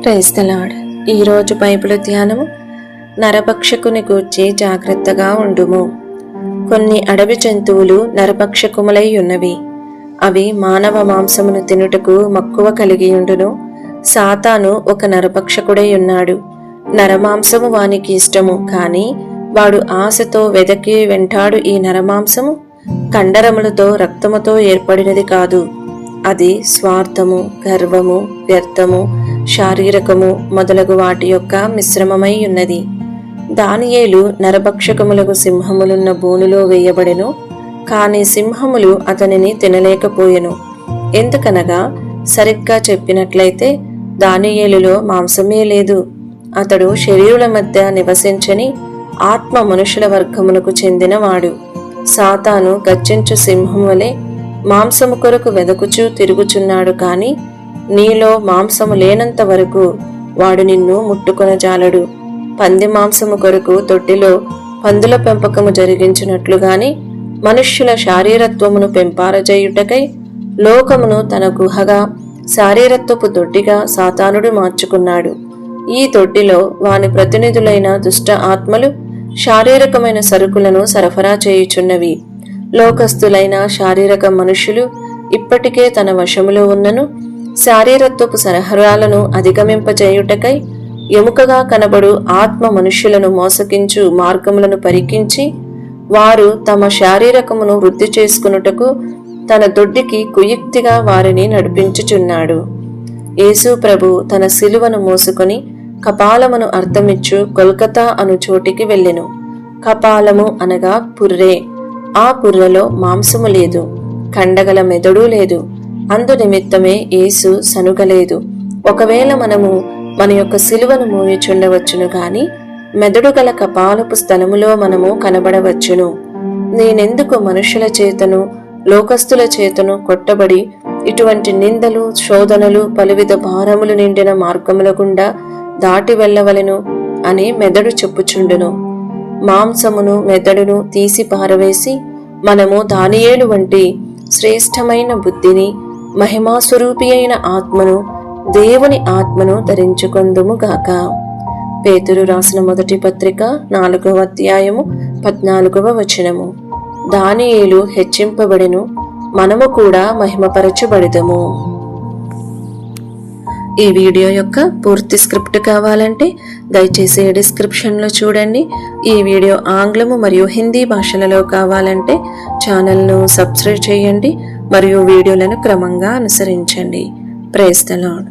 Praise the Lord. ఈరోజు Bible ధ్యానము, నరభక్షకుని గూర్చి జాగ్రత్తగా ఉండుము. కొన్ని అడవి జంతువులు నరభక్షకుములై ఉన్నవి. అవి మానవ మాంసమును తినుటకు మక్కువ కలిగి ఉండును. సాతాను ఒక నరభక్షకుడై ఉన్నాడు. నరమాంసము వానికి ఇష్టము, కాని వాడు ఆశతో వెదకి వెంటాడు. ఈ నరమాంసము కండరములతో రక్తముతో ఏర్పడినది కాదు. అది స్వార్థము, గర్వము, వ్యర్థము, శారీరకము మొదలగు వాటి యొక్క మిశ్రమమై ఉన్నది. దానియేలు నరభక్షకములకు సింహములున్న బోనులో వేయబడెను, కాని సింహములు అతనిని తినలేకపోయెను. ఎందుకనగా సరిగ్గా చెప్పినట్లయితే దానియేలులో మాంసమే లేదు. అతడు శరీరుల మధ్య నివసించని ఆత్మ మనుషుల వర్గమునకు చెందినవాడు. సాతాను గర్జించు సింహం వలె మాంసము కొరకు వెదకుచూ తిరుగుచున్నాడు, కాని నీలో మాంసము లేనంత వరకు వాడు నిన్ను ముట్టుకొనజాలడు. పంది మాంసము కొరకు తొట్టిలో పందుల పెంపకము జరిగించినట్లుగాని మనుష్యుల శారీరత్వమును పెంపారజేయుటకై లోకమును తన గుహగా శారీరత్వపు తొట్టిగా సాతానుడు మార్చుకున్నాడు. ఈ తొట్టిలో వాని ప్రతినిధులైన దుష్ట ఆత్మలు శారీరకమైన సరుకులను సరఫరా చేయుచున్నవి. లోకస్తులైన శారీరక మనుషులు ఇప్పటికే తన వశములో ఉన్నను శారీరత్వపు సరహరాలను అధిగమింపజేయుటకై ఎముకగా కనబడు ఆత్మ మనుష్యులను మోసగించు మార్గములను పరికించి వారు తమ శారీరకమును వృద్ధి చేసుకునుటకు తన దొడ్డికి కుయుక్తిగా వారిని నడిపించుచున్నాడు. యేసు ప్రభు తన శిలువను మోసుకొని కపాలమును అర్థమిచ్చు కొల్కతా అను చోటికి వెళ్ళెను. కపాలము అనగా పుర్రె. ఆ పుర్రెలో మాంసము లేదు, కండగల మెదడు లేదు. అందు నిమిత్తమే యేసు సనుగలేదు. ఒకవేళ మనము మన యొక్క శిలువను మోయుచుండవచ్చును, గాని మెదడు గల కపాలపు స్థలములో మనము కనబడవచ్చును. నేనెందుకు మనుషుల చేతను లోకస్తుల చేతను కొట్టబడి ఇటువంటి నిందలు, శోధనలు, పలువిధ భారములు నిండిన మార్గముల గుండా దాటి వెళ్ళవలెను అని మెదడు చెప్పుచుండును. మాంసమును మెదడును తీసి పారవేసి మనము దానియేలు వంటి శ్రేష్టమైన బుద్ధిని, మహిమాస్వరూపి అయిన ఆత్మను, దేవుని ఆత్మను ధరించుకొందుము గాక. పేతురు రాసిన మొదటి పత్రిక 4వ అధ్యాయము 14వ వచనము. దానియేలు హెచ్చింపబడెను, మనము కూడా మహిమపరచబడెదము. ఈ వీడియో యొక్క పూర్తి స్క్రిప్ట్ కావాలంటే దయచేసి డిస్క్రిప్షన్లో చూడండి. ఈ వీడియో ఆంగ్లము మరియు హిందీ భాషలలో కావాలంటే ఛానల్ను సబ్స్క్రైబ్ చేయండి మరియు వీడియోలను క్రమంగా అనుసరించండి. Praise the lord.